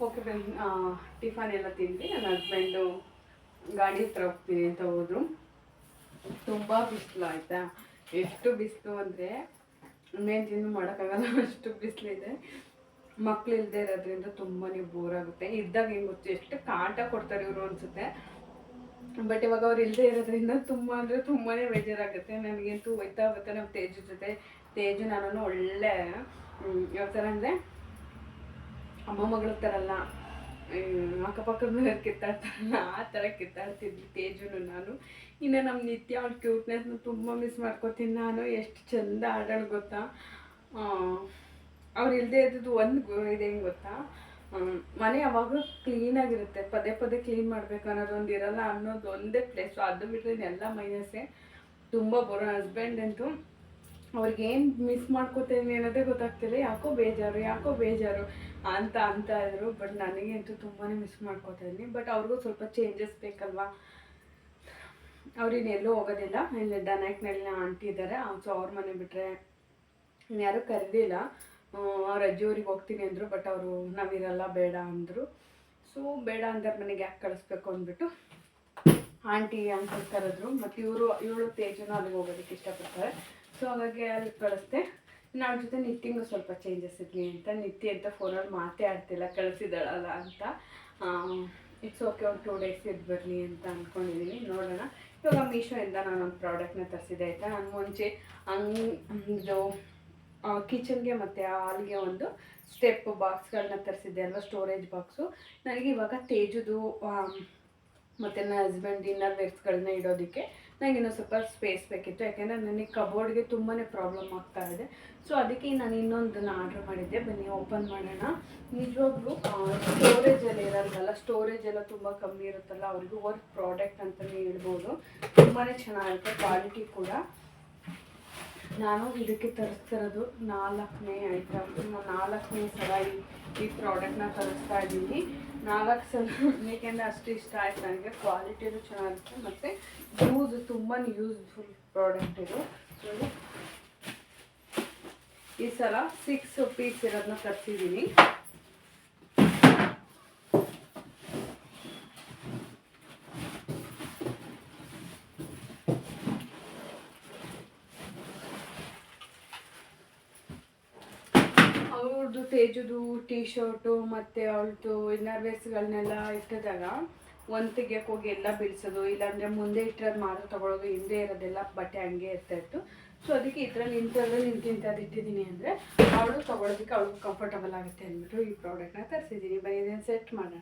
Okay friend, tiffin ಎಲ್ಲ ತಿಂದು ನನ್ನ ಹಸ್ಬೆಂಡು ಗಾಡಿ ಹತ್ರ ಹೋಗ್ತೀನಿ ಅಂತ ಹೋದ್ರು. ತುಂಬ ಬಿಸಿಲು ಆಯಿತಾ, ಎಷ್ಟು ಬಿಸಿಲು ಅಂದರೆ ಇನ್ನೇನು ತಿಂದು ಮಾಡೋಕ್ಕಾಗಲ್ಲ, ಅಷ್ಟು ಬಿಸಿಲಿದೆ. ಮಕ್ಳು ಇಲ್ಲದೆ ಇರೋದ್ರಿಂದ ತುಂಬಾ ಬೋರ್ ಆಗುತ್ತೆ. ಇದ್ದಾಗ ಹೆಂಗೆ ಗೊತ್ತು ಎಷ್ಟು ಕಾಟ ಕೊಡ್ತಾರೆ ಇವರು ಅನಿಸುತ್ತೆ. ಬಟ್ ಇವಾಗ ಅವ್ರು ಇಲ್ಲದೆ ಇರೋದ್ರಿಂದ ತುಂಬ ಅಂದರೆ ತುಂಬಾ ಬೇಜಾರಾಗುತ್ತೆ. ನನಗಂತೂ ಹೋಯ್ತಾ ಹೋಗುತ್ತೆ. ನಮ್ಮ ತೇಜು ಜೊತೆ ನಾನು ಒಳ್ಳೆ ಯಾವ ಥರ ಅಂದರೆ ಅಮ್ಮ ಮಗಳ ಥರ ಅಲ್ಲ, ಅಕ್ಕಪಕ್ಕದ ಮೇಲೆ ಕಿತ್ತಾಡ್ತಾರಲ್ಲ ಆ ಥರ ಕಿತ್ತಾಡ್ತಿದ್ವಿ ತೇಜುನು ನಾನು. ಇನ್ನು ನಮ್ಮ ನಿತ್ಯ ಅವ್ರ ಕ್ಯೂಟ್ನೆಸ್ನ ತುಂಬ ಮಿಸ್ ಮಾಡ್ಕೋತೀನಿ ನಾನು. ಎಷ್ಟು ಚೆಂದ ಆಡೋಳು ಗೊತ್ತಾ. ಅವ್ರು ಇಲ್ಲದೆ ಇದ್ದದ್ದು ಒಂದು ಇದೆ ಹೆಂಗೆ ಗೊತ್ತಾ, ಮನೆ ಯಾವಾಗಲೂ ಕ್ಲೀನಾಗಿರುತ್ತೆ, ಪದೇ ಪದೇ ಕ್ಲೀನ್ ಮಾಡಬೇಕು ಅನ್ನೋದೊಂದು ಇರಲ್ಲ, ಅನ್ನೋದು ಒಂದೇ ಪ್ಲೇಸು. ಅದು ಬಿಟ್ಟರೆ ಎಲ್ಲ ಮೈನಸ್ಸೇ. ತುಂಬ ಬರೋ ಹಸ್ಬೆಂಡ್ ಅಂತೂ ಅವ್ರಿಗೇನು ಮಿಸ್ ಮಾಡ್ಕೋತೇನೆ ಅನ್ನೋದೇ ಗೊತ್ತಾಗ್ತಿಲ್ಲ. ಯಾಕೋ ಬೇಜಾರು ಅಂತ ಇದ್ರು. ಬಟ್ ನನಗಂತೂ ತುಂಬಾ ಮಿಸ್ ಮಾಡ್ಕೋತಾ ಇದ್ದೀನಿ. ಬಟ್ ಅವ್ರಿಗೂ ಸ್ವಲ್ಪ ಚೇಂಜಸ್ ಬೇಕಲ್ವಾ. ಅವ್ರಿನ್ನೆಲ್ಲೂ ಹೋಗೋದಿಲ್ಲ, ಇಲ್ಲಿ ಡನಾಕ್ನಲ್ಲಿ ಆಂಟಿ ಇದ್ದಾರೆ, ಸೊ ಅವ್ರ ಮನೆ ಬಿಟ್ಟರೆ ಯಾರೂ ಕರೆದಿಲ್ಲ. ಅವ್ರ ಅಜ್ಜಿಯವ್ರಿಗೆ ಹೋಗ್ತೀನಿ ಅಂದರು, ಬಟ್ ಅವರು ನಾವಿರಲ್ಲ ಬೇಡ ಅಂದರು. ಸೊ ಬೇಡ ಅಂದರ ಮನೆಗೆ ಯಾಕೆ ಕಳಿಸ್ಬೇಕು ಅಂದ್ಬಿಟ್ಟು ಆಂಟಿ ಅಂಕಲ್ ಕರೆದ್ರು. ಮತ್ತು ಇವಳು ತೇಜುನ ಅಲ್ಲಿಗೆ ಹೋಗೋದಕ್ಕೆ ಇಷ್ಟಪಡ್ತಾರೆ. ಸೊ ಹಾಗಾಗಿ ಅಲ್ಲಿ ಕಳಿಸ್ದೆ. ನನ್ನ ಜೊತೆ ನಿಟ್ಟಿಂಗು ಸ್ವಲ್ಪ ಚೇಂಜಸ್ ಇರಲಿ ಅಂತ, ನಿತ್ಯ ಅಂತ ಫೋನಲ್ಲಿ ಮಾತೇ ಆಡ್ತಿಲ್ಲ, ಕಳಿಸಿದಾಳಲ್ಲ ಅಂತ. ಇಟ್ಸ್ ಓಕೆ, ಒಂದು 2 days ಇದ್ದು ಬರಲಿ ಅಂತ ಅಂದ್ಕೊಂಡಿದ್ದೀನಿ. ನೋಡೋಣ. ಇವಾಗ ಮೀಶೋಯಿಂದ ನಾನೊಂದು ಪ್ರಾಡಕ್ಟ್ನ ತರಿಸಿದೆ ಆಯಿತಾ. ನಾನು ಮುಂಚೆ ಇದು ಕಿಚನ್ಗೆ ಮತ್ತು ಹಾಲ್ಗೆ ಒಂದು ಸ್ಟೆಪ್ ಬಾಕ್ಸ್ಗಳನ್ನ ತರಿಸಿದ್ದೆ ಅಲ್ವಾ, ಸ್ಟೋರೇಜ್ ಬಾಕ್ಸು. ನನಗೆ ಇವಾಗ ತೇಜುದು ಮತ್ತು ನನ್ನ ಹಸ್ಬೆಂಡ್ ಇನ್ನರ್ ವೇರ್ಸ್ಗಳನ್ನ ಇಡೋದಕ್ಕೆ ನನಗೆ ಇನ್ನೂ ಸ್ವಲ್ಪ ಸ್ಪೇಸ್ ಬೇಕಿತ್ತು. ಯಾಕೆಂದರೆ ನನಗೆ ಕಬೋರ್ಡ್ಗೆ ತುಂಬಾ ಪ್ರಾಬ್ಲಮ್ ಆಗ್ತಾ ಇದೆ. ಸೊ ಅದಕ್ಕೆ ನಾನು ಇನ್ನೊಂದನ್ನು ಆರ್ಡ್ರ್ ಮಾಡಿದ್ದೆ. ಬನ್ನಿ ಓಪನ್ ಮಾಡೋಣ. ನಿಜವಾಗ್ಲೂ ಸ್ಟೋರೇಜಲ್ಲಿ ಇರೋಲ್ವಲ್ಲ, ಸ್ಟೋರೇಜ್ ಎಲ್ಲ ತುಂಬ ಕಮ್ಮಿ ಇರುತ್ತಲ್ಲ, ಅವ್ರಿಗೂ ವರ್ಕ್ ಪ್ರಾಡಕ್ಟ್ ಅಂತಲೇ ಹೇಳ್ಬೋದು. ತುಂಬಾ ಚೆನ್ನಾಗಿರುತ್ತೆ, ಕ್ವಾಲಿಟಿ ಕೂಡ. ನಾನು ಇದಕ್ಕೆ ತರಿಸ್ತಿರೋದು 4ನೇ ಐಟಮ್, 4ನೇ ಸಲ ಈ ಪ್ರಾಡಕ್ಟ್ನ ತರಿಸ್ತಾ ಇದ್ದೀನಿ. 4 ಸಲ, ಏಕೆಂದರೆ ಅಷ್ಟು ಇಷ್ಟ ಆಯ್ತು ನನಗೆ. ಕ್ವಾಲಿಟಿಯೂ ಚೆನ್ನಾಗಿರುತ್ತೆ ಮತ್ತು ತುಂಬಾ ಯೂಸ್ಫುಲ್ ಪ್ರಾಡಕ್ಟ್ ಇದು. ಈ ಸಲ 6 ಪೀಸ್ ಇರೋದನ್ನ ತರಿಸಿದ್ದೀನಿ. ಅವ್ರದ್ದು ತೇಜುದು ಟೀ ಶರ್ಟು ಮತ್ತು ಅವಳದು ಇನ್ನರ್ ವೇರ್ಸ್ಗಳನ್ನೆಲ್ಲ ಇಟ್ಟಿದಾಗ ಒಂದು ತೆಗಿಯೋಕೆ ಹೋಗಿ ಎಲ್ಲ ಬೀಳ್ಸೋದು, ಇಲ್ಲಾಂದರೆ ಮುಂದೆ ಇಟ್ಟಿರೋದು ಮಾತ್ರ ತೊಗೊಳೋದು, ಹಿಂದೆ ಇರೋದೆಲ್ಲ ಬಟ್ಟೆ ಹಂಗೆ ಇರ್ತಾಯಿತ್ತು. ಸೊ ಅದಕ್ಕೆ ಇದರಲ್ಲಿ ಇಂಥದ್ದು ಇಟ್ಟಿದ್ದೀನಿ ಅಂದರೆ ಅವಳು ತೊಗೊಳೋದಕ್ಕೆ ಅವಳಿಗೆ ಕಂಫರ್ಟಬಲ್ ಆಗುತ್ತೆ ಅಂದ್ಬಿಟ್ಟು ಈ ಪ್ರಾಡಕ್ಟ್ನ ತರಿಸಿದ್ದೀನಿ. ಬರೀ ಇದನ್ನು ಸೆಟ್ ಮಾಡೋಣ.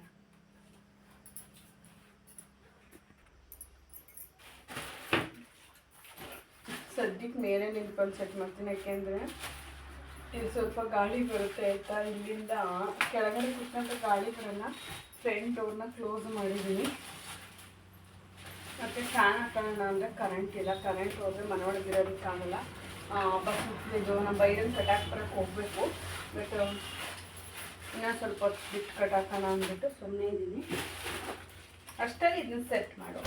ಸದ್ಯಕ್ಕೆ ಮೇಲೆ ನಿಂತ್ಕೊಂಡು ಸೆಟ್ ಮಾಡ್ತೀನಿ, ಯಾಕೆಂದರೆ ಇದು ಸ್ವಲ್ಪ ಗಾಳಿ ಬರುತ್ತೆ ಆಯಿತಾ. ಇಲ್ಲಿಂದ ಕೆಳಗಡೆ ಕೂತ್ಕೊಂಡ್ರೆ ಗಾಳಿ ಬರೋಲ್ಲ. ಫ್ರಂಟ್ ಡೋರ್ನ ಕ್ಲೋಸ್ ಮಾಡಿದ್ದೀನಿ. ಮತ್ತು ಫ್ಯಾನ್ ಹಾಕೋಣ ಅಂದರೆ ಕರೆಂಟ್ ಇಲ್ಲ. ಕರೆಂಟ್ ಹೋದರೆ ಮನೆ ಒಳಗಿರೋದಕ್ಕೆ ಆಗಲ್ಲ. ಬಸ್ ಇದು ನಮ್ಮ ಬೈರನ್ನು ಕಟ್ಟಾಕ್ಬರಕ್ಕೆ ಹೋಗಬೇಕು. ಬಟ್ ಇನ್ನೂ ಸ್ವಲ್ಪ ಹೊತ್ತು ಬಿಟ್ಟು ಕಟ್ಟಾಕೋಣ ಅಂದ್ಬಿಟ್ಟು ಸುಮ್ಮನೆ ಇದ್ದೀನಿ. ಅಷ್ಟರಲ್ಲಿ ಇದನ್ನ ಸೆಟ್ ಮಾಡು.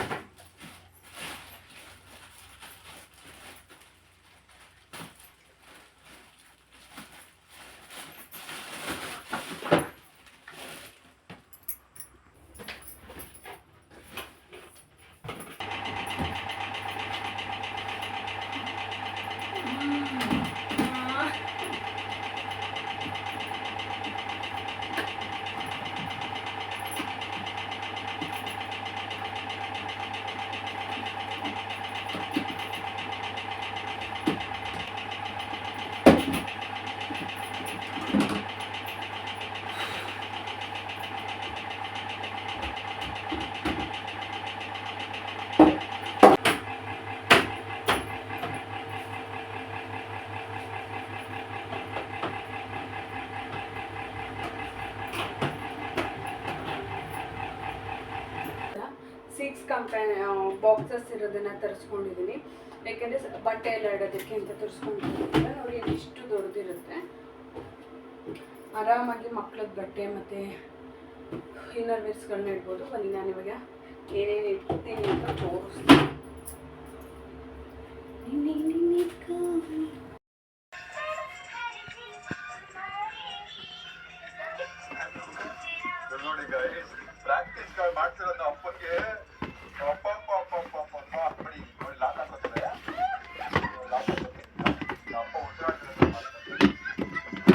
ಬಾಕ್ಸಸ್ ಇರೋದನ್ನು ತರಿಸ್ಕೊಂಡಿದ್ದೀನಿ. ಯಾಕೆಂದರೆ ಬಟ್ಟೆ ಎಲ್ಲ ಇಡೋದಕ್ಕೆ ಅಂತ ತರಿಸ್ಕೊಂಡಿದ್ದೀನಿ. ನೋಡಿ ಇಷ್ಟು ದೊಡ್ಡದಿರುತ್ತೆ. ಆರಾಮಾಗಿ ಮಕ್ಳದ್ದು ಬಟ್ಟೆ ಮತ್ತು ಇನ್ನರ್ ವೇರ್ಸ್ಗಳನ್ನ ಇಡ್ಬೋದು. ಬನ್ನಿ ನಾನು ಇವಾಗ ಏನೇನು ಇಡ್ತೀನಿ ಅಂತ ತೋರಿಸ್ತೀನಿ. ನೋಡಿ ಗೈಸ್, ಪ್ರಾಕ್ಟೀಸ್ ಮಾಡ್ತಿರೋದು ಅಪ್ಪಗೆ ಲಾಕ್ ಹಾಕೋತಾರೆ. ಅಪ್ಪ ಉಸಿರಾಡ್ತಿರೋದು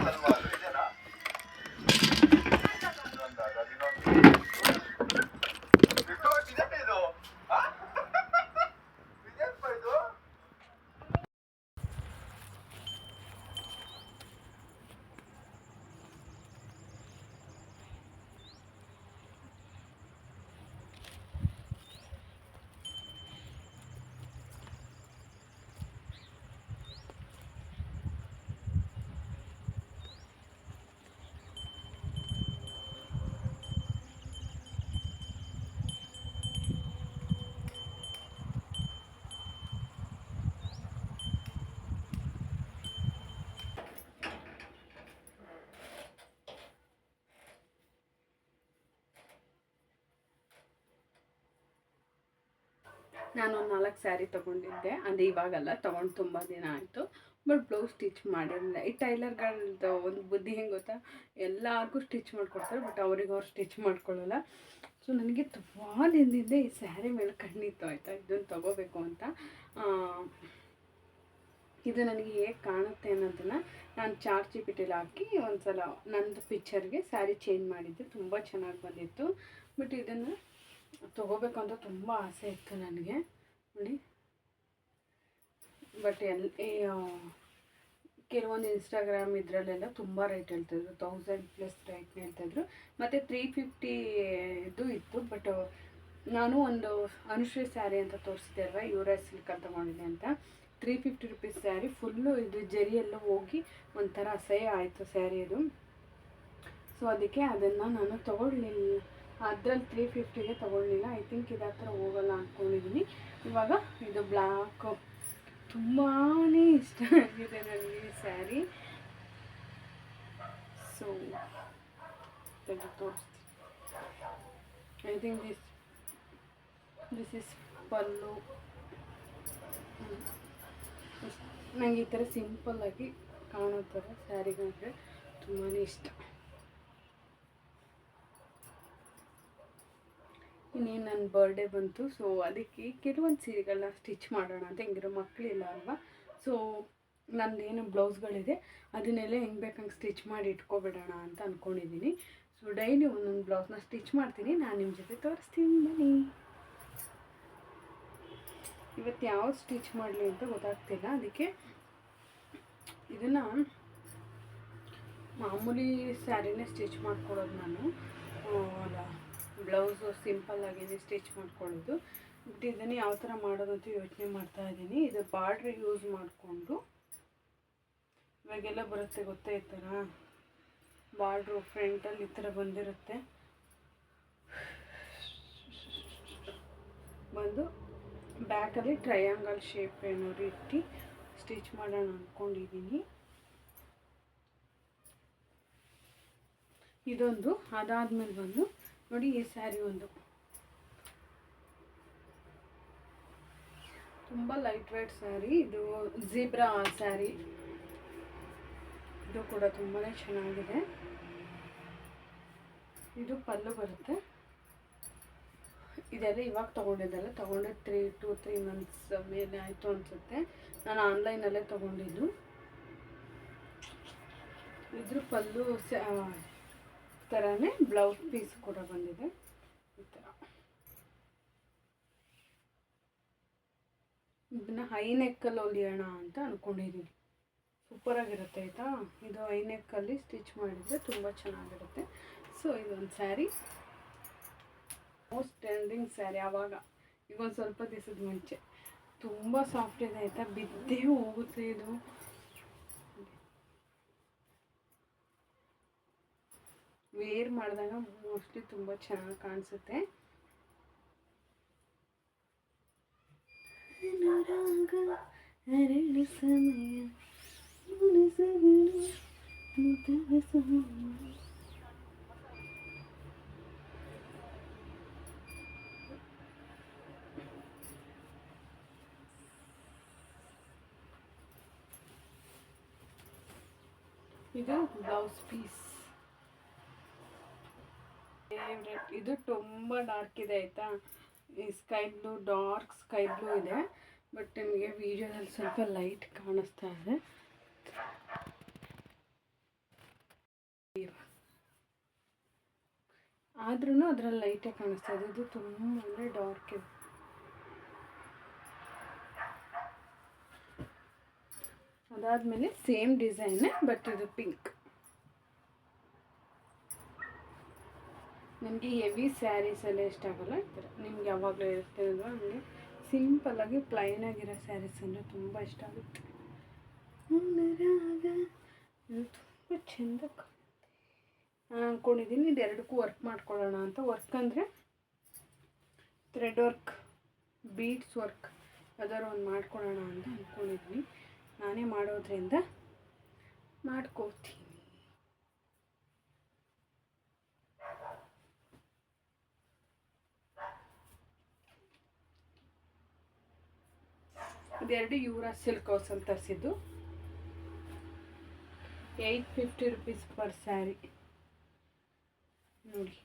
ಅಲ್ವಾ? ಇದೆನಾ ಇದು ಇದೇನಪ್ಪ ಇದು? ನಾನೊಂದು 4 ಸ್ಯಾರಿ ತೊಗೊಂಡಿದ್ದೆ. ಅದು ಇವಾಗಲ್ಲ, ತೊಗೊಂಡು ತುಂಬ ದಿನ ಆಯಿತು. ಬಟ್ ಬ್ಲೌಸ್ ಸ್ಟಿಚ್ ಮಾಡಿರಲಿಲ್ಲ. ಈ ಟೈಲರ್ಗಳದ್ದು ಒಂದು ಬುದ್ಧಿ ಹೆಂಗೆ ಗೊತ್ತಾ, ಎಲ್ಲರಿಗೂ ಸ್ಟಿಚ್ ಮಾಡಿಕೊಡ್ತಾರೆ, ಬಟ್ ಅವ್ರಿಗೆ ಅವ್ರು ಸ್ಟಿಚ್ ಮಾಡ್ಕೊಳ್ಳಲ್ಲ. ಸೊ ನನಗೆ ತುಂಬ ದಿನದಿಂದ ಈ ಸ್ಯಾರಿ ಮೇಲೆ ಕಣ್ಣಿತ್ತು ಆಯಿತಾ, ಇದನ್ನು ತೊಗೋಬೇಕು ಅಂತ. ಇದು ನನಗೆ ಹೇಗೆ ಕಾಣುತ್ತೆ ಅನ್ನೋದನ್ನು ನಾನು ಚಾಟ್ ಜಿಪಿಟಿಲಿ ಹಾಕಿ ಒಂದು ಸಲ ನಂದು ಪಿಕ್ಚರ್ಗೆ ಸ್ಯಾರಿ ಚೇಂಜ್ ಮಾಡಿದ್ದೆ. ತುಂಬ ಚೆನ್ನಾಗಿ ಬಂದಿತ್ತು. ಬಟ್ ಇದನ್ನು ತೊಗೋಬೇಕು ಅಂತ ತುಂಬ ಆಸೆ ಇತ್ತು ನನಗೆ ನೋಡಿ. ಬಟ್ ಕೆಲವೊಂದು ಇನ್ಸ್ಟಾಗ್ರಾಮ್ ಇದರಲ್ಲೆಲ್ಲ ತುಂಬ ರೇಟ್ ಹೇಳ್ತಾಯಿದ್ರು, 1000+ ರೇಟ್ ಹೇಳ್ತಾಯಿದ್ರು. ಮತ್ತು 350 ಇದು ಇತ್ತು. ಬಟ್ ನಾನು ಒಂದು ಅನುಶ್ರೀ ಸ್ಯಾರಿ ಅಂತ ತೋರಿಸಿದೆ ಅಲ್ವಾ, ಯೂರಾ ಸಿಲ್ಕ್ ಅಂತ ಮಾಡಿದೆ ಅಂತ. 350 ರೂಪೀಸ್ ಸ್ಯಾರಿ ಫುಲ್ಲು ಇದು ಜರಿಯೆಲ್ಲ ಹೋಗಿ ಒಂಥರ ಅಸಹ್ಯ ಆಯಿತು ಸ್ಯಾರಿ ಅದು. ಸೊ ಅದಕ್ಕೆ ಅದನ್ನು ನಾನು ತೊಗೊಳ್ಲಿಲ್ಲ. ಅದರಲ್ಲಿ 350ಗೆ ತೊಗೊಳ್ಲಿಲ್ಲ. ಐ ಥಿಂಕ್ ಇದು ಹತ್ರ ಹೋಗಲ್ಲ ಅಂದ್ಕೊಂಡಿದ್ದೀನಿ. ಇವಾಗ ಇದು ಬ್ಲ್ಯಾಕು ತುಂಬಾ ಇಷ್ಟ ಆಗಿದೆ ನನಗೆ ಈ ಸ್ಯಾರಿ. ಸೊ ತೆಗೆದು ತೋರಿಸ್ತೀನಿ. ಐ ಥಿಂಕ್ ದಿಸ್ ಇಸ್ ಪಲ್ಲು. ನನಗೆ ಈ ಥರ ಸಿಂಪಲ್ಲಾಗಿ ಕಾಣೋ ಥರ ಸ್ಯಾರಿಗಳಂದರೆ ತುಂಬಾ ಇಷ್ಟ. ಇನ್ನೇನು ನನ್ನ ಬರ್ಡೇ ಬಂತು. ಸೊ ಅದಕ್ಕೆ ಕೆಲವೊಂದು ಸೀರೆಗಳನ್ನ ಸ್ಟಿಚ್ ಮಾಡೋಣ ಅಂತ. ಹೆಂಗಿರೋ ಮಕ್ಕಳಿಲ್ಲ ಅಲ್ವಾ. ಸೊ ನಂದೇನು ಬ್ಲೌಸ್ಗಳಿದೆ ಅದನ್ನೆಲ್ಲ ಹೆಂಗೆ ಬೇಕಂಗೆ ಸ್ಟಿಚ್ ಮಾಡಿ ಇಟ್ಕೊಬಿಡೋಣ ಅಂತ ಅಂದ್ಕೊಂಡಿದ್ದೀನಿ. ಸೊ ಡೈಲಿ ಒಂದೊಂದು ಬ್ಲೌಸ್ನ ಸ್ಟಿಚ್ ಮಾಡ್ತೀನಿ, ನಾನು ನಿಮ್ಮ ಜೊತೆ ತೋರಿಸ್ತೀನಿ ಬನ್ನಿ. ಇವತ್ತು ಯಾವ್ದು ಸ್ಟಿಚ್ ಮಾಡಲಿ ಅಂತ ಗೊತ್ತಾಗ್ತಿಲ್ಲ, ಅದಕ್ಕೆ ಇದನ್ನು ಮಾಮೂಲಿ ಸ್ಯಾರಿನೇ ಸ್ಟಿಚ್ ಮಾಡ್ಕೊಳ್ಳೋದು ನಾನು. ಅಲ್ಲ, ಬ್ಲೌಸು ಸಿಂಪಲ್ಲಾಗಿ ಸ್ಟಿಚ್ ಮಾಡ್ಕೊಳ್ಳೋದು. ಬಟ್ ಇದನ್ನು ಯಾವ ಥರ ಮಾಡೋದು ಅಂತ ಯೋಚನೆ ಮಾಡ್ತಾಯಿದ್ದೀನಿ. ಇದು ಬಾರ್ಡ್ರ್ ಯೂಸ್ ಮಾಡಿಕೊಂಡು, ಇವಾಗೆಲ್ಲ ಬರುತ್ತೆ ಗೊತ್ತೇ ಈ ಥರ ಬಾರ್ಡ್ರು ಫ್ರಂಟಲ್ಲಿ ಈ ಥರ ಬಂದಿರುತ್ತೆ, ಬಂದು ಬ್ಯಾಕಲ್ಲಿ ಟ್ರಯಾಂಗಲ್ ಶೇಪ್ ಏನಾದ್ರು ಇಟ್ಟು ಸ್ಟಿಚ್ ಮಾಡೋಣ ಅಂದ್ಕೊಂಡಿದ್ದೀನಿ. ಇದೊಂದು, ಅದಾದಮೇಲೆ ಬಂದು ನೋಡಿ ಈ ಸ್ಯಾರಿ ಒಂದು ತುಂಬ ಲೈಟ್ ವೇಟ್ ಸ್ಯಾರಿ. ಇದು ಝೀಬ್ರಾ ಸ್ಯಾರಿ, ಇದು ಕೂಡ ತುಂಬಾ ಚೆನ್ನಾಗಿದೆ. ಇದು ಪಲ್ಲು ಬರುತ್ತೆ. ಇದೆಲ್ಲ ಇವಾಗ ತೊಗೊಂಡಿದ್ದೆಲ್ಲ ತೊಗೊಂಡೆ 3 ಮಂತ್ಸ್ ಮೇಲೆ ಆಯಿತು ಅನಿಸುತ್ತೆ. ನಾನು ಆನ್ಲೈನಲ್ಲೇ ತೊಗೊಂಡಿದ್ದು. ಇದ್ರ ಪಲ್ಲು ಥರನೇ ಬ್ಲೌಸ್ ಪೀಸ್ ಕೂಡ ಬಂದಿದೆ ಈ ಥರ. ಇದನ್ನು ಹೈ ನೆಕ್ಕಲ್ಲಿ ಹೊಲಿಯೋಣ ಅಂತ ಅಂದ್ಕೊಂಡಿದ್ದೀನಿ. ಸೂಪರಾಗಿರುತ್ತೆ ಆಯಿತಾ. ಇದು ಹೈ ನೆಕ್ಕಲ್ಲಿ ಸ್ಟಿಚ್ ಮಾಡಿದರೆ ತುಂಬ ಚೆನ್ನಾಗಿರುತ್ತೆ. ಸೊ ಇದೊಂದು ಸ್ಯಾರಿ, ಮೋಸ್ಟ್ ಟ್ರೆಂಡಿಂಗ್ ಸ್ಯಾರಿ. ಆವಾಗ ಈಗ ಒಂದು ಸ್ವಲ್ಪ ದಿವಸದ ಮುಂಚೆ ತುಂಬ ಸಾಫ್ಟ್ ಇದೆ ಆಯಿತಾ, ಬಿದ್ದೇ ಹೋಗುತ್ತೆ. ಇದು ವೇರ್ ಮಾಡಿದಾಗ ಮೋಸ್ಟ್ಲಿ ತುಂಬ ಚೆನ್ನಾಗಿ ಕಾಣಿಸುತ್ತೆ. ಇದು ಬ್ಲೌಸ್ ಪೀಸ್ ಫೇವ್ರೆಟ್. ಇದು ತುಂಬ ಡಾರ್ಕ್ ಇದೆ ಆಯಿತಾ. ಈ sky blue, dark sky blue ಇದೆ. ಬಟ್ ನಿಮಗೆ ವಿಡಿಯೋದಲ್ಲಿ ಸ್ವಲ್ಪ ಲೈಟ್ ಕಾಣಿಸ್ತಾ ಇದೆ. ಆದ್ರೂ ಅದರಲ್ಲಿ ಲೈಟೇ ಕಾಣಿಸ್ತಾ ಇದೆ. ಇದು ತುಂಬ ಡಾರ್ಕ್ ಇದೆ. ಅದಾದಮೇಲೆ ಸೇಮ್ ಡಿಸೈನೇ, ಬಟ್ ಇದು ಪಿಂಕ್. ನನಗೆ ಹೆವಿ ಸ್ಯಾರೀಸ್ ಎಲ್ಲ ಇಷ್ಟ ಆಗಲ್ಲ. ಈ ಥರ ನಿಮ್ಗೆ ಯಾವಾಗಲೂ ಇರುತ್ತೆ ಅಲ್ವಾ, ಹಂಗೆ ಸಿಂಪಲ್ಲಾಗಿ ಪ್ಲೈನಾಗಿರೋ ಸ್ಯಾರೀಸ್ ಅಂದರೆ ತುಂಬ ಇಷ್ಟ ಆಗುತ್ತೆ. ಇದು ತುಂಬ ಚೆಂದ ಕಾಣುತ್ತೆ. ನಾನು ಅಂದ್ಕೊಂಡಿದ್ದೀನಿ ಇದು ಎರಡಕ್ಕೂ ವರ್ಕ್ ಮಾಡ್ಕೊಳ್ಳೋಣ ಅಂತ. ವರ್ಕ್ ಅಂದರೆ ಥ್ರೆಡ್ ವರ್ಕ್, ಬೀಡ್ಸ್ ವರ್ಕ್ ಯಾವ್ದಾದ್ರು ಒಂದು ಮಾಡ್ಕೊಳ್ಳೋಣ ಅಂತ ಅಂದ್ಕೊಂಡಿದ್ದೀನಿ. ನಾನೇ ಮಾಡೋದ್ರಿಂದ ಮಾಡ್ಕೋತೀನಿ. ಇದೆರಡು ಯೂರಾ ಸಿಲ್ಕ್ ಹೌಸ್ ಅಂತ ತರಿಸಿದ್ದು. 850 rupees ಪರ್ ಸ್ಯಾರಿ. ನೋಡಿ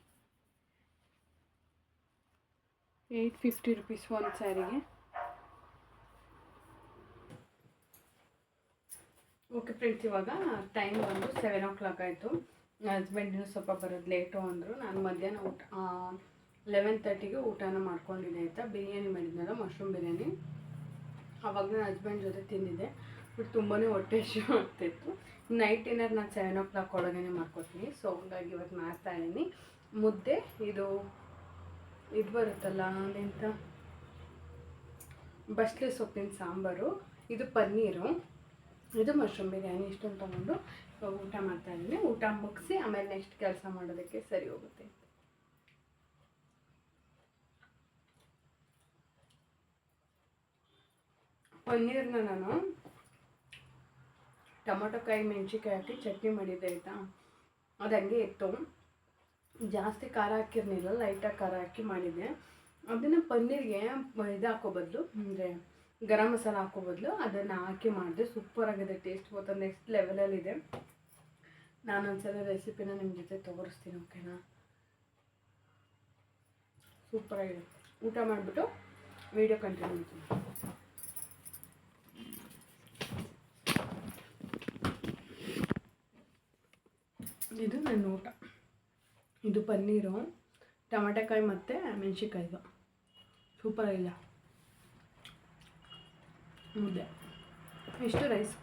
850 rupees ಒಂದು ಸ್ಯಾರಿಗೆ. ಓಕೆ ಫ್ರೆಂಡ್ಸ್, ಇವಾಗ ಟೈಮ್ ಬಂದು 7 o'clock ಆಯಿತು. ಹಸ್ಬೆಂಡಿನೂ ಸ್ವಲ್ಪ ಬರೋದು ಲೇಟು ಅಂದರು. ನಾನು ಮಧ್ಯಾಹ್ನ 11:30ಗೆ ಊಟನ ಮಾಡ್ಕೊಂಡಿದ್ದೆ ಆಯಿತಾ. ಬಿರಿಯಾನಿ ಮಾಡಿದ್ನಲ್ಲ, ಮಶ್ರೂಮ್ ಬಿರಿಯಾನಿ. ಆವಾಗ ನನ್ನ ಹಸ್ಬೆಂಡ್ ಜೊತೆ ತಿಂದಿದ್ದೆ. ಬಟ್ ತುಂಬಾ ಹೊಟ್ಟೆ ಹಸಿವು ಆಗ್ತಿತ್ತು. ನೈಟ್ ಡಿನ್ನರ್ ನಾನು 7 o'clock ಒಳಗೇ ಮಾಡ್ಕೊತೀನಿ. ಸೊ ಹಂಗಾಗಿ ಇವತ್ತು ಮಾಡ್ತಾಯಿದ್ದೀನಿ. ಮುದ್ದೆ, ಇದು ಬರುತ್ತಲ್ಲ ಅದೆಂತ ಬಸ್ಲೆ ಸೊಪ್ಪಿನ ಸಾಂಬಾರು, ಇದು ಪನ್ನೀರು, ಇದು ಮಶ್ರೂಮ್ ಬಿರಿಯಾನಿ. ಇಷ್ಟೊಂದು ತೊಗೊಂಡು ಊಟ ಮಾಡ್ತಾಯಿದ್ದೀನಿ. ಊಟ ಮುಗಿಸಿ ಆಮೇಲೆ ನೆಕ್ಸ್ಟ್ ಕೆಲಸ ಮಾಡೋದಕ್ಕೆ ಸರಿ ಹೋಗುತ್ತೆ. ಪನ್ನೀರನ್ನ ನಾನು ಟೊಮೊಟೊ ಕಾಯಿ, ಮೆಣಸಿನ್ಕಾಯಿ ಹಾಕಿ ಚಟ್ನಿ ಮಾಡಿದ್ದೆ ಆಯಿತಾ. ಅದು ಹಂಗೆ ಇತ್ತು, ಜಾಸ್ತಿ ಖಾರ ಹಾಕಿರಲಿಲ್ಲ, ಲೈಟಾಗಿ ಖಾರ ಹಾಕಿ ಮಾಡಿದ್ದೆ. ಅದನ್ನು ಪನ್ನೀರಿಗೆ ಇದು ಹಾಕೋ ಬದಲು, ಅಂದರೆ ಗರಂ ಮಸಾಲ ಹಾಕೋ ಬದಲು ಅದನ್ನು ಹಾಕಿ ಮಾಡಿದೆ. ಸೂಪರಾಗಿದೆ, ಟೇಸ್ಟ್ ಗೊತ್ತಾ, ನೆಕ್ಸ್ಟ್ ಲೆವೆಲಲ್ಲಿದೆ. ನಾನೊಂದ್ಸಲ ರೆಸಿಪಿನ ನಿಮ್ಮ ಜೊತೆ ತೋರಿಸ್ತೀನಿ, ಓಕೆನಾ. ಸೂಪರಾಗಿದೆ. ಊಟ ಮಾಡಿಬಿಟ್ಟು ವಿಡಿಯೋ ಕಂಟಿನ್ಯೂ ಮಾಡ್ತೀನಿ. ಇದು ನನ್ನ ಊಟ. ಇದು ಪನ್ನೀರು, ಟೊಮೆಟೊಕಾಯಿ ಮತ್ತು ಮೆಣಸಿನ್ಕಾಯಿದು ಸೂಪರ್ ಇಲ್ಲ. ಮುದ್ದೆ ಇಷ್ಟು ರೈಸ್.